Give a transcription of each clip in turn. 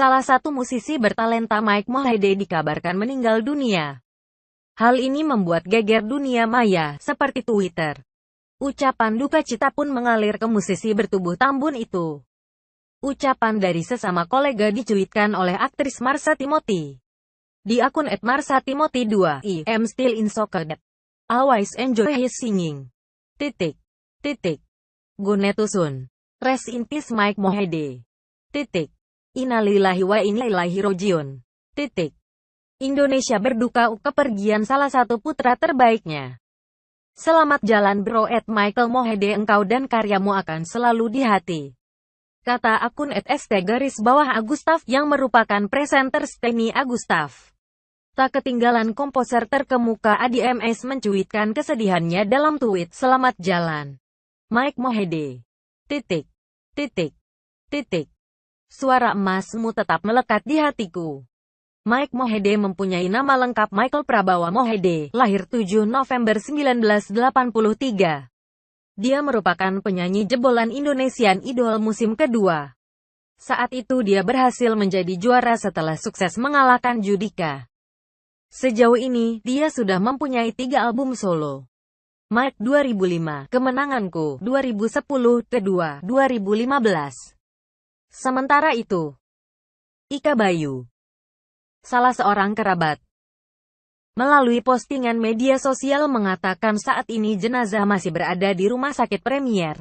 Salah satu musisi bertalenta Mike Mohede dikabarkan meninggal dunia. Hal ini membuat geger dunia maya, seperti Twitter. Ucapan duka cita pun mengalir ke musisi bertubuh tambun itu. Ucapan dari sesama kolega dicuitkan oleh aktris Marsha Timothy. Di akun @marshatimothy2, I am still in soccer. Always enjoy his singing. Titik. Gunetusun. Rest in peace Mike Mohede. Titik. Innalillahi wa inna ilaihi rajiun. Titik. Indonesia berduka kepergian salah satu putra terbaiknya. Selamat jalan bro Michael Mohede, engkau dan karyamu akan selalu di hati. Kata akun @st_Agustaf yang merupakan presenter Steny Agustaf. Tak ketinggalan komposer terkemuka ADMS mencuitkan kesedihannya dalam tweet selamat jalan Mike Mohede. Titik. Suara emasmu tetap melekat di hatiku. Mike Mohede mempunyai nama lengkap Michael Prabawa Mohede, lahir 7 November 1983. Dia merupakan penyanyi jebolan Indonesian Idol musim kedua. Saat itu dia berhasil menjadi juara setelah sukses mengalahkan Judika. Sejauh ini, dia sudah mempunyai 3 album solo. Mike 2005, Kemenanganku, 2010, Kedua, 2015. Sementara itu, Ika Bayu, salah seorang kerabat, melalui postingan media sosial mengatakan saat ini jenazah masih berada di Rumah Sakit Premier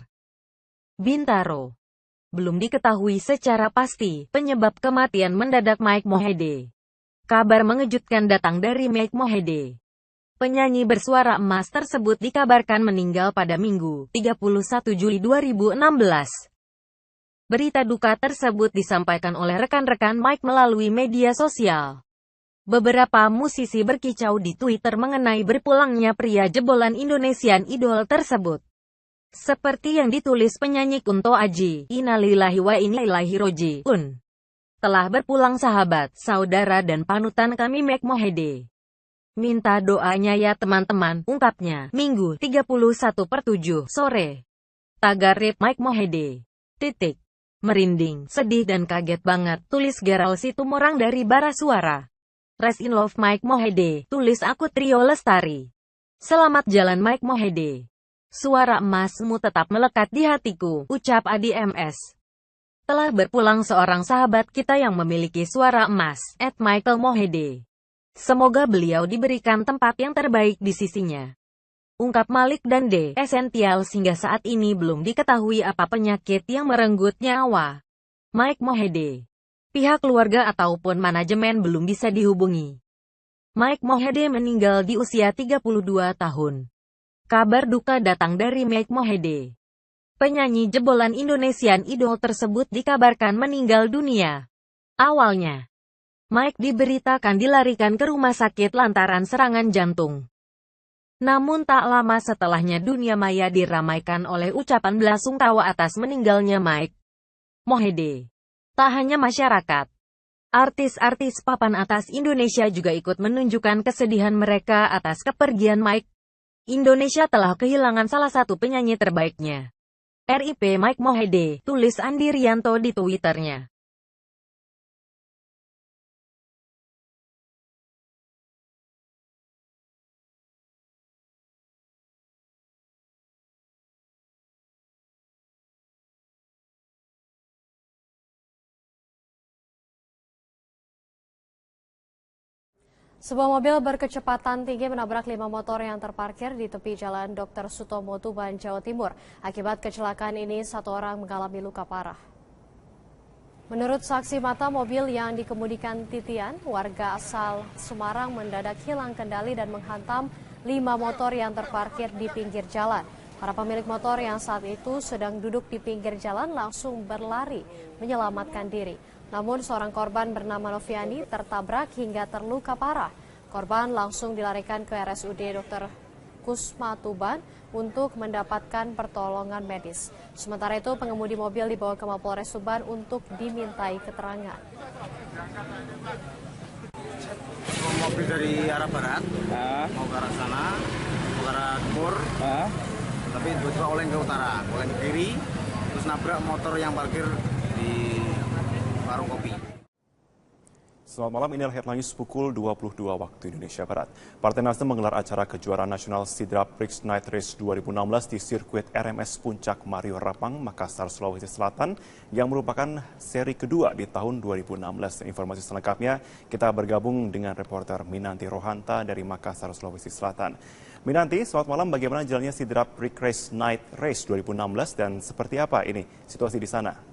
Bintaro. Belum diketahui secara pasti penyebab kematian mendadak Mike Mohede. Kabar mengejutkan datang dari Mike Mohede. Penyanyi bersuara emas tersebut dikabarkan meninggal pada Minggu, 31 Juli 2016. Berita duka tersebut disampaikan oleh rekan-rekan Mike melalui media sosial. Beberapa musisi berkicau di Twitter mengenai berpulangnya pria jebolan Indonesian Idol tersebut. Seperti yang ditulis penyanyi Kunto Aji, innalillahi wa inna ilaihi rajiun. Telah berpulang sahabat, saudara dan panutan kami Mike Mohede. Minta doanya ya teman-teman, ungkapnya, Minggu, 31/7 sore. Tagar RIP Mike Mohede. Titik. Merinding, sedih dan kaget banget, tulis Gerald Situmorang dari Bara Suara. Rest in love Mike Mohede, tulis aku Trio Lestari. Selamat jalan Mike Mohede. Suara emasmu tetap melekat di hatiku, ucap ADMS. Telah berpulang seorang sahabat kita yang memiliki suara emas, @Michael Mohede. Semoga beliau diberikan tempat yang terbaik di sisinya. Ungkap Malik dan D. Essential hingga saat ini belum diketahui apa penyakit yang merenggut nyawa Mike Mohede. Pihak keluarga ataupun manajemen belum bisa dihubungi. Mike Mohede meninggal di usia 32 tahun. Kabar duka datang dari Mike Mohede. Penyanyi jebolan Indonesian Idol tersebut dikabarkan meninggal dunia. Awalnya, Mike diberitakan dilarikan ke rumah sakit lantaran serangan jantung. Namun tak lama setelahnya dunia maya diramaikan oleh ucapan belasungkawa atas meninggalnya Mike Mohede. Tak hanya masyarakat, artis-artis papan atas Indonesia juga ikut menunjukkan kesedihan mereka atas kepergian Mike. Indonesia telah kehilangan salah satu penyanyi terbaiknya. RIP Mike Mohede, tulis Andi Rianto di Twitternya. Sebuah mobil berkecepatan tinggi menabrak 5 motor yang terparkir di tepi jalan Dr. Sutomo, Tuban, Jawa Timur. Akibat kecelakaan ini, 1 orang mengalami luka parah. Menurut saksi mata, mobil yang dikemudikan Titian, warga asal Semarang, mendadak hilang kendali dan menghantam 5 motor yang terparkir di pinggir jalan. Para pemilik motor yang saat itu sedang duduk di pinggir jalan langsung berlari menyelamatkan diri. Namun seorang korban bernama Noviani tertabrak hingga terluka parah. Korban langsung dilarikan ke RSUD Dr. Kusma Tuban untuk mendapatkan pertolongan medis. Sementara itu pengemudi mobil dibawa ke Mapolres Tuban untuk dimintai keterangan. Mobil dari arah barat, mau ke arah sana, mau ke arah timur, tapi tiba-tiba oleng ke utara, oleng ke kiri, terus nabrak motor yang parkir di warung kopi. Selamat malam, inilah headline news pukul 22 waktu Indonesia Barat. Partai Nasdem menggelar acara kejuaraan nasional Sidrap Prix Night Race 2016 di sirkuit RMS Puncak Mario Rapang, Makassar, Sulawesi Selatan, yang merupakan seri kedua di tahun 2016. Informasi selengkapnya kita bergabung dengan reporter Minanti Rohanta dari Makassar, Sulawesi Selatan. Minanti, selamat malam. Bagaimana jalannya Sidrap Prix Night Race 2016 dan seperti apa ini situasi di sana?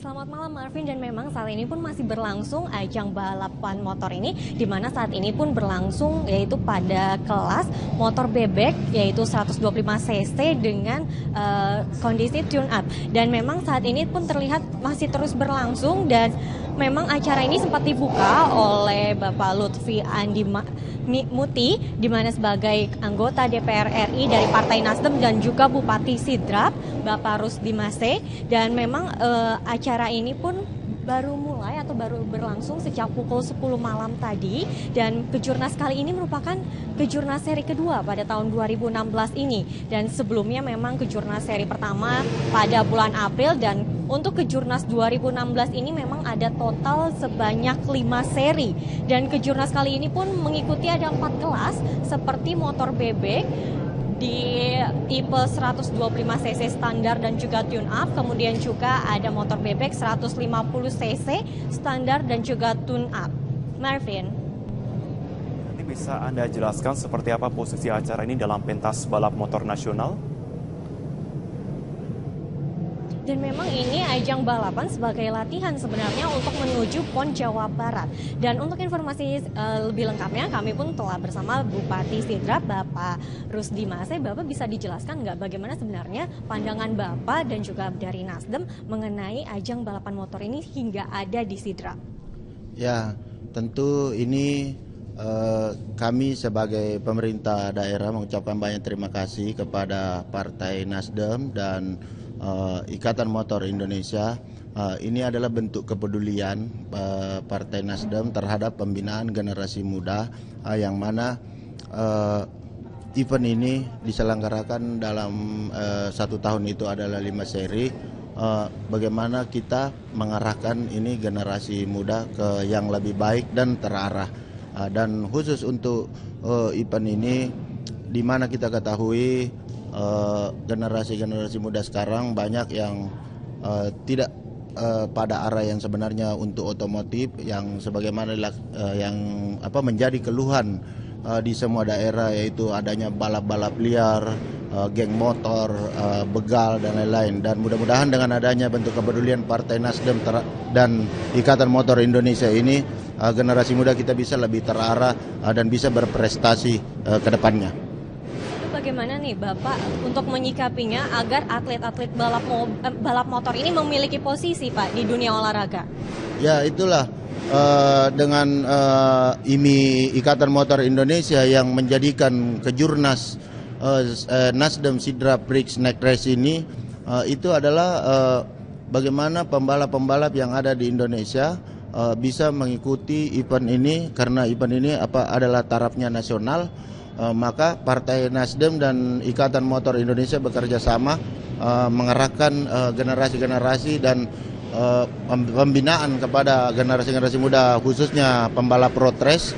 Selamat malam Marvin, dan memang saat ini pun masih berlangsung ajang balapan motor ini, di mana saat ini pun berlangsung yaitu pada kelas motor bebek yaitu 125 cc dengan kondisi tune up, dan memang saat ini pun terlihat masih terus berlangsung, dan memang acara ini sempat dibuka oleh Bapak Lutfi Andi Muti, di mana sebagai anggota DPR RI dari Partai Nasdem dan juga Bupati Sidrap Bapak Rusdi Mase, dan memang acara ini pun baru mulai atau baru berlangsung sejak pukul 10 malam tadi, dan kejurnas kali ini merupakan kejurnas seri kedua pada tahun 2016 ini, dan sebelumnya memang kejurnas seri pertama pada bulan April, dan untuk kejurnas 2016 ini memang ada total sebanyak 5 seri, dan kejurnas kali ini pun mengikuti ada 4 kelas seperti motor bebek di tipe 125 cc standar dan juga tune up, kemudian juga ada motor bebek 150 cc standar dan juga tune up. Marvin. Nanti bisa Anda jelaskan seperti apa posisi acara ini dalam pentas balap motor nasional? Dan memang ini ajang balapan sebagai latihan sebenarnya untuk menuju PON Jawa Barat. Dan untuk informasi lebih lengkapnya kami pun telah bersama Bupati Sidrap Bapak Rusdi Mase. Bapak bisa dijelaskan nggak bagaimana sebenarnya pandangan Bapak dan juga dari Nasdem mengenai ajang balapan motor ini hingga ada di Sidrap? Ya, tentu ini kami sebagai pemerintah daerah mengucapkan banyak terima kasih kepada Partai Nasdem dan Ikatan Motor Indonesia. Ini adalah bentuk kepedulian Partai Nasdem terhadap pembinaan generasi muda, yang mana event ini diselenggarakan dalam 1 tahun itu adalah 5 seri. Bagaimana kita mengarahkan ini generasi muda ke yang lebih baik dan terarah. Dan khusus untuk event ini, di mana kita ketahui generasi-generasi muda sekarang banyak yang tidak pada arah yang sebenarnya untuk otomotif, yang sebagaimana yang menjadi keluhan di semua daerah, yaitu adanya balap-balap liar, geng motor, begal dan lain-lain. Dan mudah-mudahan dengan adanya bentuk kepedulian Partai Nasdem dan Ikatan Motor Indonesia ini, generasi muda kita bisa lebih terarah dan bisa berprestasi ke depannya. Bagaimana nih Bapak untuk menyikapinya agar atlet-atlet balap motor ini memiliki posisi Pak di dunia olahraga? Ya, itulah dengan IMI Ikatan Motor Indonesia yang menjadikan kejurnas Nasdem Sidrap Prix Night Race ini, itu adalah bagaimana pembalap-pembalap yang ada di Indonesia bisa mengikuti event ini, karena event ini adalah tarafnya nasional. Maka Partai Nasdem dan Ikatan Motor Indonesia bekerja sama mengarahkan generasi-generasi dan pembinaan kepada generasi-generasi muda, khususnya pembalap road race,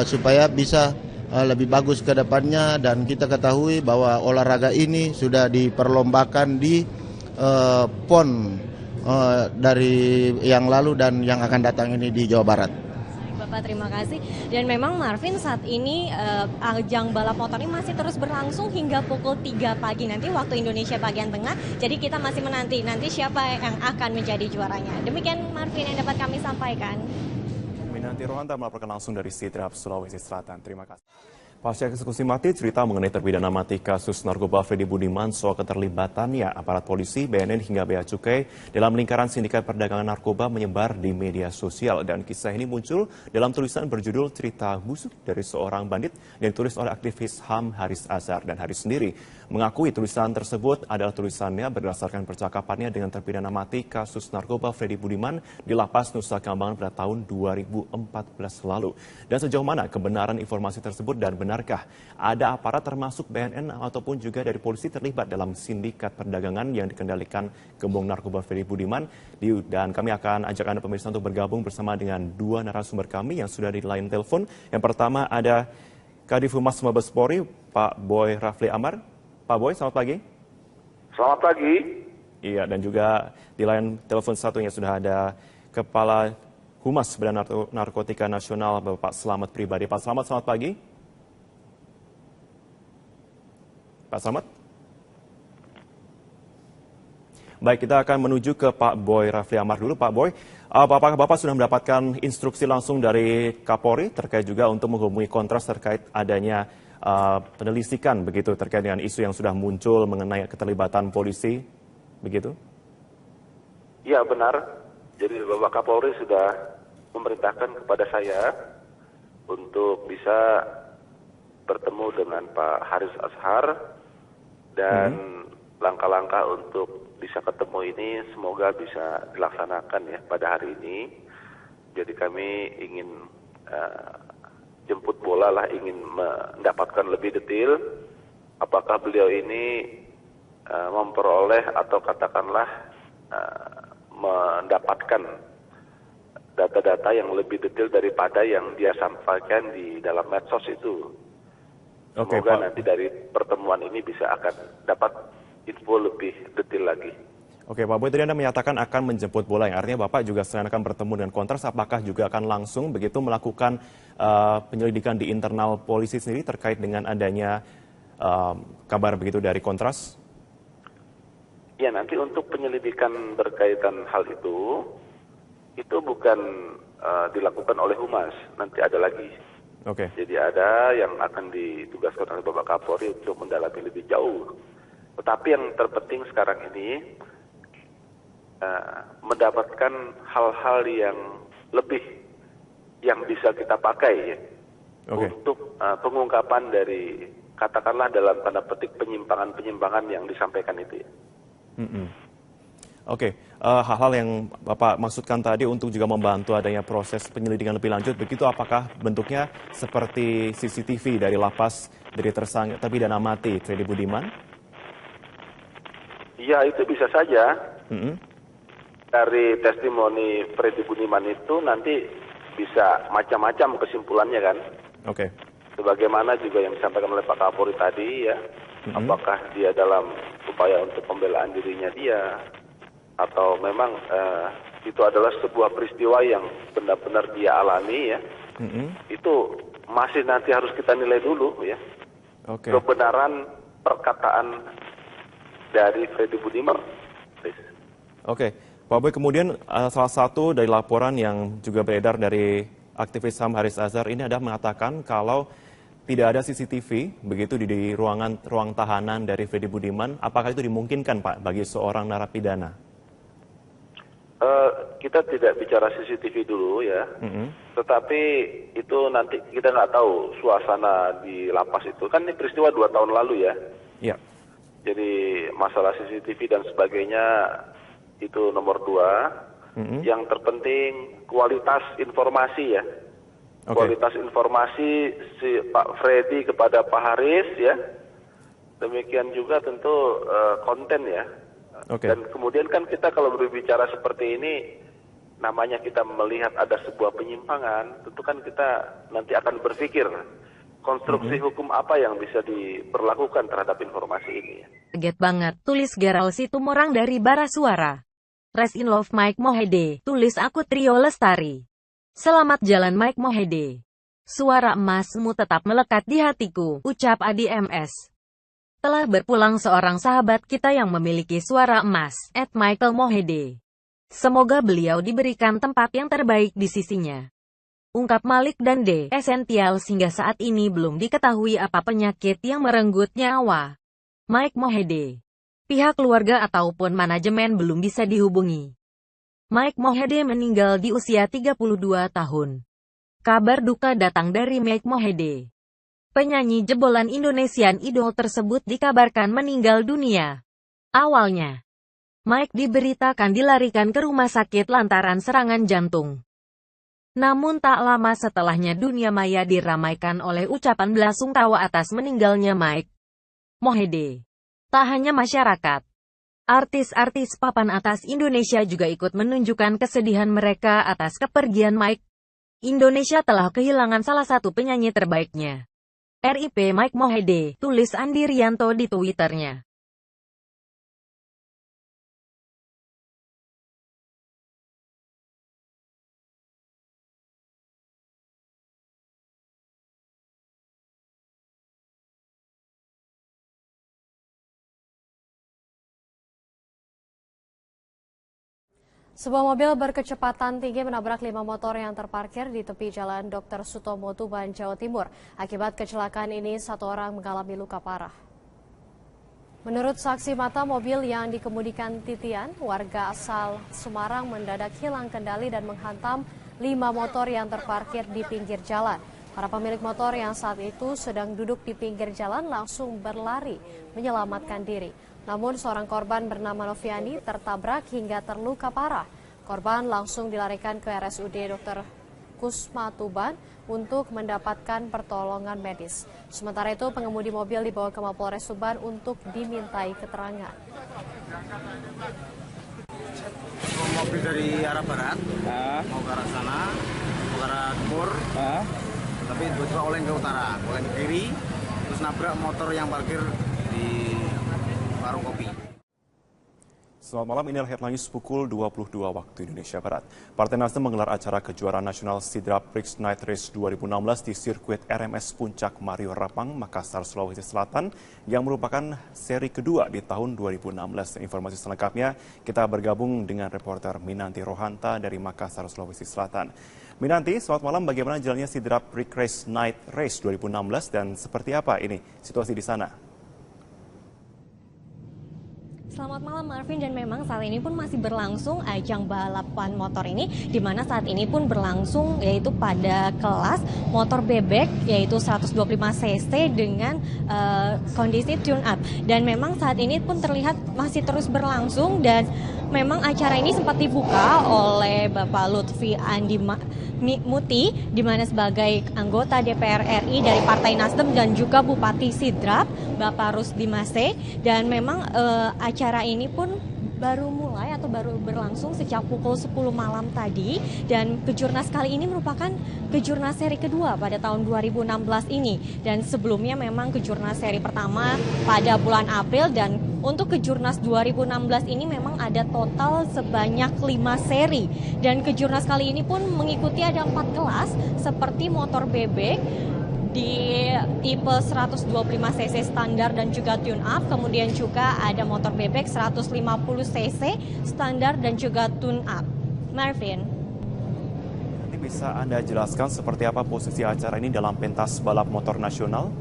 supaya bisa lebih bagus ke depannya. Dan kita ketahui bahwa olahraga ini sudah diperlombakan di PON dari yang lalu dan yang akan datang ini di Jawa Barat. Bapak, terima kasih. Dan memang Marvin, saat ini ajang balap motor ini masih terus berlangsung hingga pukul 3 pagi nanti waktu Indonesia bagian tengah. Jadi kita masih menanti nanti siapa yang akan menjadi juaranya. Demikian Marvin yang dapat kami sampaikan. Minanti Rohanta melaporkan langsung dari Sidrap, Sulawesi Selatan. Terima kasih. Pasca eksekusi mati, cerita mengenai terpidana mati kasus narkoba Freddy Budiman soal keterlibatannya aparat polisi, BNN hingga Bea Cukai dalam lingkaran sindikat perdagangan narkoba menyebar di media sosial. Dan kisah ini muncul dalam tulisan berjudul Cerita Busuk dari Seorang Bandit yang ditulis oleh aktivis HAM Haris Azhar. Dan Haris sendiri mengakui tulisan tersebut adalah tulisannya berdasarkan percakapannya dengan terpidana mati kasus narkoba Freddy Budiman di Lapas Nusa Kambangan pada tahun 2014 lalu. Dan sejauh mana kebenaran informasi tersebut dan benar benarkah ada aparat termasuk BNN ataupun juga dari polisi terlibat dalam sindikat perdagangan yang dikendalikan Gembong Narkoba Freddy Budiman? Dan kami akan ajak Anda pemirsa untuk bergabung bersama dengan dua narasumber kami yang sudah di line telepon. Yang pertama ada Kadif Humas Mabes Polri, Pak Boy Rafli Amar. Pak Boy, selamat pagi. Selamat pagi. Iya, dan juga di line telepon satunya sudah ada Kepala Humas Badan Narkotika Nasional, Bapak Slamet Pribadi. Pak Slamet, selamat pagi. Pak Slamet? Baik, kita akan menuju ke Pak Boy Rafli Amar dulu. Pak Boy, apakah Bapak sudah mendapatkan instruksi langsung dari Kapolri terkait juga untuk menghubungi Kontras terkait adanya penyelidikan begitu terkait dengan isu yang sudah muncul mengenai keterlibatan polisi, begitu? Ya, benar. Jadi Bapak Kapolri sudah memerintahkan kepada saya untuk bisa bertemu dengan Pak Haris Azhar dan langkah-langkah untuk bisa ketemu ini semoga bisa dilaksanakan ya pada hari ini. Jadi kami ingin jemput bola lah, ingin mendapatkan lebih detail apakah beliau ini memperoleh atau katakanlah mendapatkan data-data yang lebih detail daripada yang dia sampaikan di dalam medsos itu. Oke, semoga Pak. nanti dari pertemuan ini bisa akan dapat info lebih detail lagi. Oke, Pak Boy, tadi Anda menyatakan akan menjemput bola, yang artinya Bapak juga selain akan bertemu dengan Kontras, apakah juga akan langsung begitu melakukan penyelidikan di internal polisi sendiri terkait dengan adanya kabar begitu dari Kontras? Ya, nanti untuk penyelidikan berkaitan hal itu bukan dilakukan oleh Humas, nanti ada lagi. Oke. Jadi ada yang akan ditugaskan oleh Bapak Kapolri untuk mendalami lebih jauh. Tetapi yang terpenting sekarang ini mendapatkan hal-hal yang lebih yang bisa kita pakai ya, untuk pengungkapan dari katakanlah dalam tanda petik penyimpangan-penyimpangan yang disampaikan itu ya. Oke, hal-hal yang Bapak maksudkan tadi untuk juga membantu adanya proses penyelidikan lebih lanjut, begitu apakah bentuknya seperti CCTV dari lapas dari tersangka terpidana mati Freddy Budiman? Ya, itu bisa saja. Dari testimoni Freddy Budiman itu nanti bisa macam-macam kesimpulannya kan. Oke. Sebagaimana juga yang disampaikan oleh Pak Kapolri tadi ya, apakah dia dalam upaya untuk pembelaan dirinya dia, atau memang itu adalah sebuah peristiwa yang benar-benar dia alami ya. Itu masih nanti harus kita nilai dulu ya. Kebenaran perkataan dari Freddy Budiman. Oke, Pak Boy, kemudian salah satu dari laporan yang juga beredar dari aktivis HAM Haris Azhar ini ada mengatakan kalau tidak ada CCTV begitu di ruang tahanan dari Freddy Budiman. Apakah itu dimungkinkan, Pak, bagi seorang narapidana? Kita tidak bicara CCTV dulu ya, tetapi itu nanti kita nggak tahu suasana di lapas itu. Kan ini peristiwa 2 tahun lalu ya. Iya. Jadi masalah CCTV dan sebagainya itu nomor 2. Yang terpenting kualitas informasi ya. Kualitas informasi si Pak Freddy kepada Pak Haris ya. Demikian juga tentu konten ya. Dan kemudian kan kita kalau berbicara seperti ini, namanya kita melihat ada sebuah penyimpangan, tentu kan kita nanti akan berpikir konstruksi hukum apa yang bisa diberlakukan terhadap informasi ini. Kaget banget, tulis Geral Situmorang dari Bara Suara. Rest in love Mike Mohede, tulis aku Trio Lestari. Selamat jalan Mike Mohede. Suara emasmu tetap melekat di hatiku, ucap Adi MS. Telah berpulang seorang sahabat kita yang memiliki suara emas, @Michael Mohede. Semoga beliau diberikan tempat yang terbaik di sisinya. Ungkap Malik dan D. Esensial hingga saat ini belum diketahui apa penyakit yang merenggut nyawa Mike Mohede. Pihak keluarga ataupun manajemen belum bisa dihubungi. Mike Mohede meninggal di usia 32 tahun. Kabar duka datang dari Mike Mohede. Penyanyi jebolan Indonesian Idol tersebut dikabarkan meninggal dunia. Awalnya, Mike diberitakan dilarikan ke rumah sakit lantaran serangan jantung. Namun tak lama setelahnya dunia maya diramaikan oleh ucapan belasungkawa atas meninggalnya Mike Mohede. Tak hanya masyarakat, artis-artis papan atas Indonesia juga ikut menunjukkan kesedihan mereka atas kepergian Mike. Indonesia telah kehilangan salah satu penyanyi terbaiknya. RIP Mike Mohede, tulis Andi Rianto di Twitternya. Sebuah mobil berkecepatan tinggi menabrak 5 motor yang terparkir di tepi jalan Dr. Sutomo Tuban, Jawa Timur. Akibat kecelakaan ini, 1 orang mengalami luka parah. Menurut saksi mata, mobil yang dikemudikan Titian, warga asal Semarang, mendadak hilang kendali dan menghantam 5 motor yang terparkir di pinggir jalan. Para pemilik motor yang saat itu sedang duduk di pinggir jalan langsung berlari menyelamatkan diri. Namun seorang korban bernama Noviani tertabrak hingga terluka parah. Korban langsung dilarikan ke RSUD Dr. Kusma Tuban untuk mendapatkan pertolongan medis. Sementara itu pengemudi mobil dibawa ke Mapolres Tuban untuk dimintai keterangan. Mobil dari arah barat mau ke arah sana, mau ke arah timur, tapi tiba-tiba oleng ke utara, oleng ke kiri, terus nabrak motor yang parkir di warung kopi. Selamat malam, inilah headline news pukul 22 waktu Indonesia Barat. Partai Nasdem menggelar acara kejuaraan nasional Sidrap Prix Night Race 2016 di sirkuit RMS Puncak Mario Rapang, Makassar, Sulawesi Selatan, yang merupakan seri kedua di tahun 2016. Informasi selengkapnya kita bergabung dengan reporter Minanti Rohanta dari Makassar, Sulawesi Selatan. Minanti, selamat malam. Bagaimana jalannya Sidrap Prix Night Race 2016 dan seperti apa ini situasi di sana? Selamat malam Marvin, dan memang saat ini pun masih berlangsung ajang balapan motor ini, di mana saat ini pun berlangsung yaitu pada kelas motor bebek yaitu 125 cc dengan kondisi tune up, dan memang saat ini pun terlihat masih terus berlangsung, dan memang acara ini sempat dibuka oleh Bapak Lutfi Andi Muti, di mana sebagai anggota DPR RI dari Partai Nasdem dan juga Bupati Sidrap Bapak Rusdi Mase, dan memang acara ini pun baru mulai atau baru berlangsung sejak pukul 10 malam tadi, dan kejurnas kali ini merupakan kejurnas seri kedua pada tahun 2016 ini, dan sebelumnya memang kejurnas seri pertama pada bulan April, dan untuk kejurnas 2016 ini memang ada total sebanyak 5 seri, dan kejurnas kali ini pun mengikuti ada 4 kelas seperti motor bebek di tipe 125 cc standar dan juga tune up, kemudian juga ada motor bebek 150 cc standar dan juga tune up. Marvin, Nanti bisa Anda jelaskan seperti apa posisi acara ini dalam pentas balap motor nasional?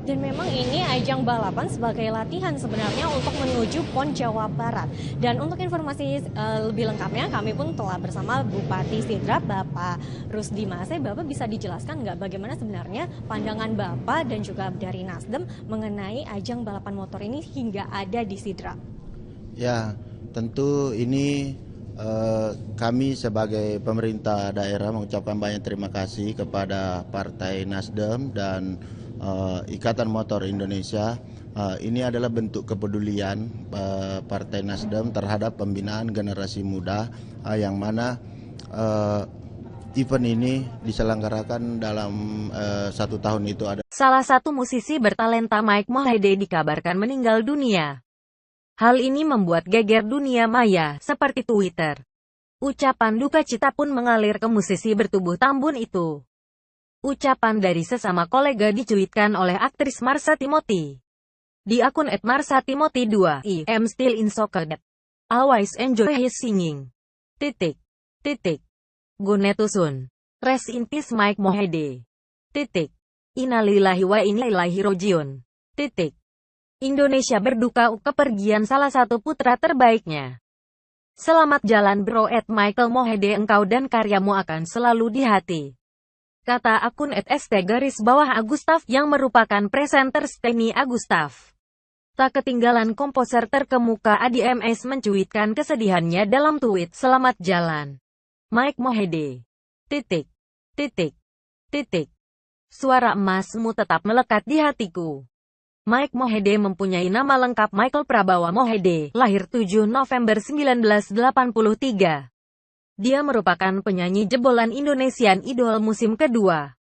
dan memang ini ajang balapan sebagai latihan sebenarnya untuk menuju PON Jawa Barat. Dan untuk informasi lebih lengkapnya kami pun telah bersama Bupati Sidrap Bapak Rusdi Mase. Bapak bisa dijelaskan nggak bagaimana sebenarnya pandangan Bapak dan juga dari Nasdem mengenai ajang balapan motor ini hingga ada di Sidrap? Ya, tentu ini kami sebagai pemerintah daerah mengucapkan banyak terima kasih kepada Partai Nasdem dan Ikatan Motor Indonesia. Ini adalah bentuk kepedulian Partai Nasdem terhadap pembinaan generasi muda, yang mana event ini diselenggarakan dalam 1 tahun itu ada. Salah satu musisi bertalenta Mike Mohede dikabarkan meninggal dunia. Hal ini membuat geger dunia maya seperti Twitter. Ucapan duka cita pun mengalir ke musisi bertubuh tambun itu. Ucapan dari sesama kolega dicuitkan oleh aktris Marsha Timothy. Di akun @marshatimothy2, I'm still in shocked. Always enjoy his singing. Titik. Gunetusun. Rest in peace Mike Mohede. Titik. Innalillahi wa inna ilaihi rajiun. Titik. Indonesia berduka kepergian salah satu putra terbaiknya. Selamat jalan bro @Michael Mohede, engkau dan karyamu akan selalu di hati. Kata akun @st_Agustaf yang merupakan presenter Steny Agustaf. Tak ketinggalan komposer terkemuka Addie MS mencuitkan kesedihannya dalam tweet "Selamat jalan, Mike Mohede. Titik. Suara emasmu tetap melekat di hatiku." Mike Mohede mempunyai nama lengkap Michael Prabawa Mohede, lahir 7 November 1983. Dia merupakan penyanyi jebolan Indonesian Idol musim kedua.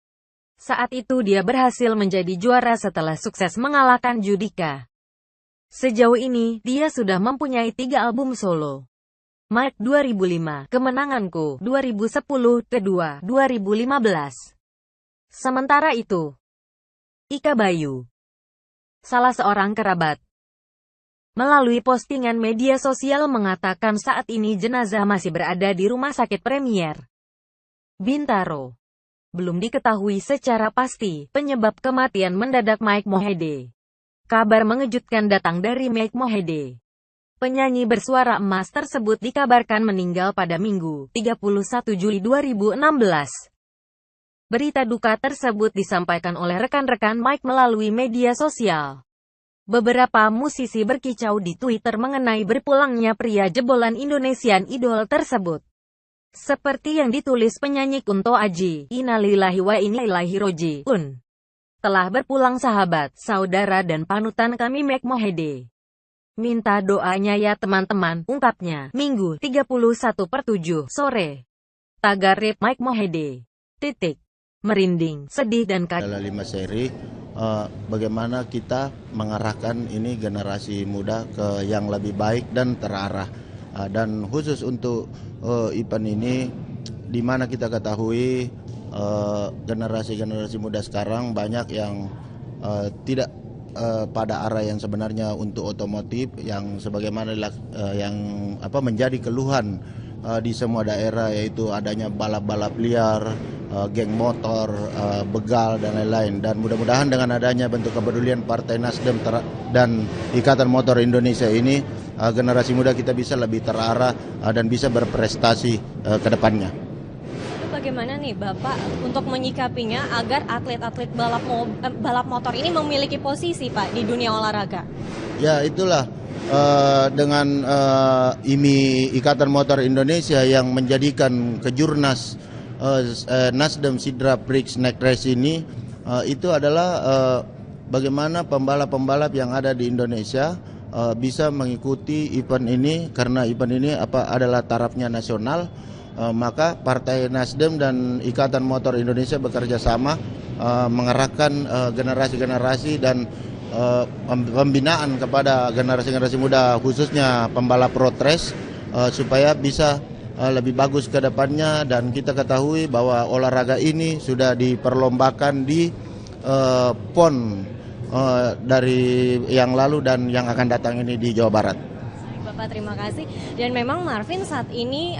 Saat itu dia berhasil menjadi juara setelah sukses mengalahkan Judika. Sejauh ini, dia sudah mempunyai 3 album solo. Mike 2005, Kemenanganku, 2010, Kedua, 2015. Sementara itu, Ika Bayu, salah seorang kerabat, melalui postingan media sosial mengatakan saat ini jenazah masih berada di Rumah Sakit Premier Bintaro. Belum diketahui secara pasti penyebab kematian mendadak Mike Mohede. Kabar mengejutkan datang dari Mike Mohede. Penyanyi bersuara emas tersebut dikabarkan meninggal pada Minggu, 31 Juli 2016. Berita duka tersebut disampaikan oleh rekan-rekan Mike melalui media sosial. Beberapa musisi berkicau di Twitter mengenai berpulangnya pria jebolan Indonesian Idol tersebut. Seperti yang ditulis penyanyi Kunto Aji, "Innalillahi wa inna ilaihi roji'un. Telah berpulang sahabat, saudara dan panutan kami Mike Mohede. Minta doanya ya teman-teman," ungkapnya, Minggu, 31/7 sore. Tagar rap Mike Mohede. Merinding, sedih dan Adalah 5 seri, bagaimana kita mengarahkan ini generasi muda ke yang lebih baik dan terarah. Dan khusus untuk event ini, di mana kita ketahui generasi-generasi muda sekarang banyak yang tidak pada arah yang sebenarnya untuk otomotif yang sebagaimana yang menjadi keluhan di semua daerah, yaitu adanya balap-balap liar, geng motor, begal dan lain-lain. Dan mudah-mudahan dengan adanya bentuk kepedulian Partai Nasdem dan Ikatan Motor Indonesia ini, generasi muda kita bisa lebih terarah dan bisa berprestasi ke depannya. Bagaimana nih Bapak untuk menyikapinya agar atlet-atlet balap motor ini memiliki posisi Pak di dunia olahraga? Ya itulah dengan IMI Ikatan Motor Indonesia yang menjadikan kejurnas Nasdem Sidra Prix Neck Race ini, itu adalah bagaimana pembalap-pembalap yang ada di Indonesia bisa mengikuti event ini, karena event ini adalah tarafnya nasional. Maka Partai Nasdem dan Ikatan Motor Indonesia bekerja sama mengarahkan generasi-generasi dan pembinaan kepada generasi-generasi muda, khususnya pembalap road race, supaya bisa lebih bagus ke depannya. Dan kita ketahui bahwa olahraga ini sudah diperlombakan di PON dari yang lalu dan yang akan datang ini di Jawa Barat. Bapak, terima kasih. Dan memang Marvin, saat ini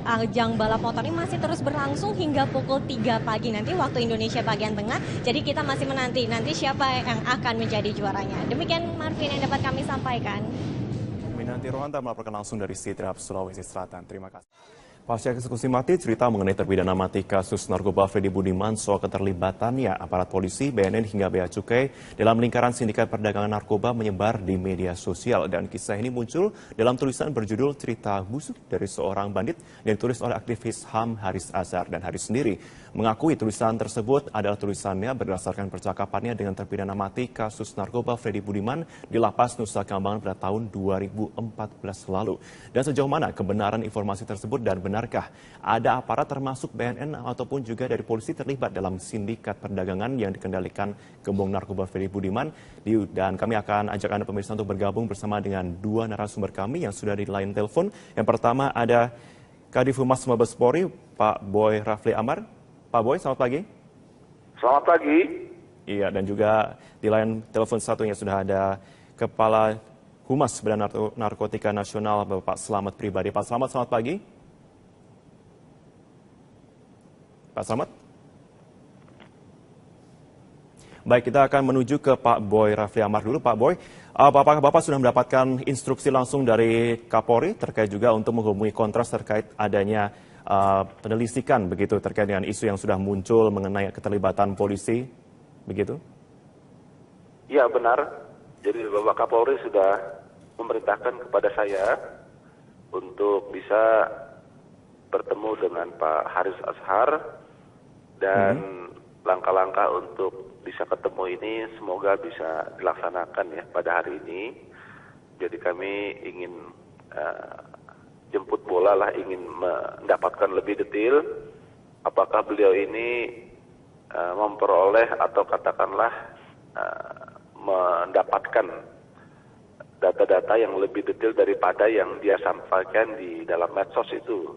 ajang balap motor ini masih terus berlangsung hingga pukul 3 pagi nanti waktu Indonesia bagian tengah. Jadi kita masih menanti nanti siapa yang akan menjadi juaranya. Demikian Marvin yang dapat kami sampaikan. Minanti Rohanta melaporkan langsung dari Sidrap, Sulawesi Selatan. Terima kasih. Pasca eksekusi mati, cerita mengenai terpidana mati kasus narkoba Freddy Budiman soal keterlibatannya aparat polisi, BNN hingga Bea Cukai dalam lingkaran sindikat perdagangan narkoba menyebar di media sosial. Dan kisah ini muncul dalam tulisan berjudul Cerita Busuk dari Seorang Bandit yang ditulis oleh aktivis HAM Haris Azhar. Dan Haris sendiri mengakui tulisan tersebut adalah tulisannya berdasarkan percakapannya dengan terpidana mati kasus narkoba Freddy Budiman di Lapas Nusa Kambangan pada tahun 2014 lalu. Dan sejauh mana kebenaran informasi tersebut dan benarkah ada aparat termasuk BNN ataupun juga dari polisi terlibat dalam sindikat perdagangan yang dikendalikan gembong narkoba Freddy Budiman? Dan kami akan ajak Anda pemirsa untuk bergabung bersama dengan dua narasumber kami yang sudah di line telepon. Yang pertama ada Kadif Humas Mabes Polri, Pak Boy Rafli Amar. Pak Boy, selamat pagi. Selamat pagi. Iya, dan juga di line telepon satunya sudah ada Kepala Humas Badan Narkotika Nasional, Bapak Slamet Pribadi. Pak Slamet, selamat pagi. Pak Slamet? Baik, kita akan menuju ke Pak Boy Rafli Amar dulu. Pak Boy, apakah Bapak sudah mendapatkan instruksi langsung dari Kapolri terkait juga untuk menghubungi Kontras terkait adanya penyelidikan begitu terkait dengan isu yang sudah muncul mengenai keterlibatan polisi, begitu? Ya, benar. Jadi Bapak Kapolri sudah memerintahkan kepada saya untuk bisa bertemu dengan Pak Haris Azhar dan langkah-langkah untuk bisa ketemu ini semoga bisa dilaksanakan ya pada hari ini. Jadi kami ingin jemput bola lah, ingin mendapatkan lebih detail apakah beliau ini memperoleh atau katakanlah mendapatkan data-data yang lebih detail daripada yang dia sampaikan di dalam medsos itu.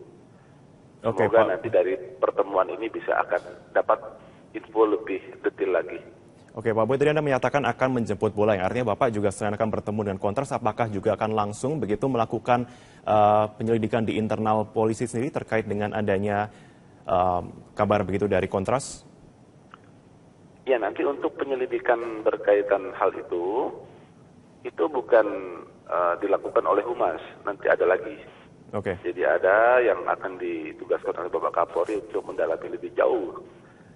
Semoga nanti dari pertemuan ini bisa akan dapat info lebih detail lagi. Oke, Pak Boy, tadi Anda menyatakan akan menjemput bola, yang artinya Bapak juga selain akan bertemu dengan Kontras, apakah juga akan langsung begitu melakukan penyelidikan di internal polisi sendiri terkait dengan adanya kabar begitu dari Kontras? Ya, nanti untuk penyelidikan berkaitan hal itu bukan dilakukan oleh Humas, nanti ada lagi. Oke. Jadi ada yang akan ditugaskan oleh Bapak Kapolri untuk mendalami lebih jauh.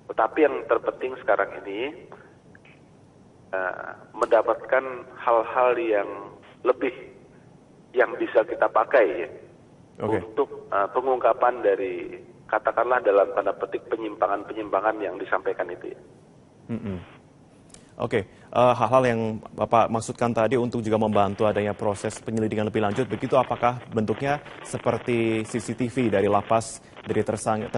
Tetapi yang terpenting sekarang ini mendapatkan hal-hal yang lebih yang bisa kita pakai untuk pengungkapan dari katakanlah dalam tanda petik penyimpangan-penyimpangan yang disampaikan itu. Oke, hal-hal yang Bapak maksudkan tadi untuk juga membantu adanya proses penyelidikan lebih lanjut, begitu apakah bentuknya seperti CCTV dari lapas dari tersangka?